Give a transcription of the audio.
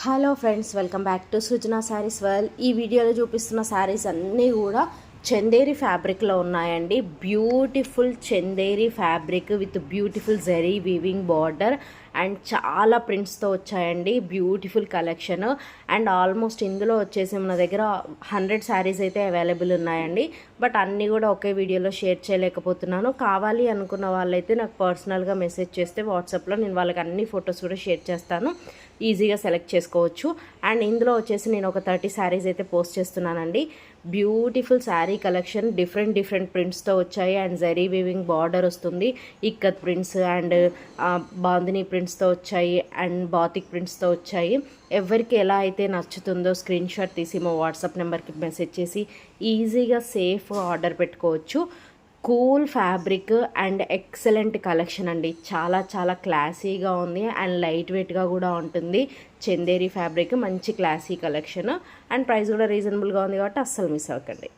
Hello friends, welcome back to Srujana Sarees World. ఈ వీడియోలో చూపిస్తున్న శారీస్ అన్నీ కూడా చందేరి ఫ్యాబ్రిక్లో ఉన్నాయండి. Beautiful Chanderi fabric with beautiful zari weaving border and చాలా ప్రింట్స్తో వచ్చాయండి. బ్యూటిఫుల్ కలెక్షన్ అండ్ ఆల్మోస్ట్ ఇందులో వచ్చేసి మన దగ్గర 100 శారీస్ అయితే అవైలబుల్ ఉన్నాయండి. బట్ అన్నీ కూడా ఒకే వీడియోలో షేర్ చేయలేకపోతున్నాను. కావాలి అనుకున్న వాళ్ళైతే నాకు పర్సనల్గా మెసేజ్ చేస్తే వాట్సాప్లో నేను వాళ్ళకి అన్ని ఫొటోస్ కూడా షేర్ చేస్తాను. ఈజీగా సెలెక్ట్ చేసుకోవచ్చు. అండ్ ఇందులో వచ్చేసి నేను ఒక 30 శారీస్ అయితే పోస్ట్ చేస్తున్నానండి. బ్యూటిఫుల్ శారీ కలెక్షన్ డిఫరెంట్ ప్రింట్స్తో వచ్చాయి అండ్ జరీ వీవింగ్ బార్డర్ వస్తుంది. ఇక్కత్ ప్రింట్స్ అండ్ బాందిని ప్రింట్స్తో వచ్చాయి అండ్ బాతిక్ ప్రింట్స్తో వచ్చాయి. ఎవరికి ఎలా అయితే నచ్చుతుందో స్క్రీన్ షాట్ తీసి మా వాట్సాప్ నెంబర్కి మెసేజ్ చేసి ఈజీగా సేఫ్గా ఆర్డర్ పెట్టుకోవచ్చు. Cool fabric and excellent collection అండి. చాలా క్లాసీగా ఉంది అండ్ లైట్ వెయిట్గా కూడా ఉంటుంది. చందేరి ఫ్యాబ్రిక్ మంచి క్లాసీ కలెక్షన్ అండ్ ప్రైస్ కూడా రీజనబుల్గా ఉంది కాబట్టి అస్సలు మిస్ అవ్వకండి.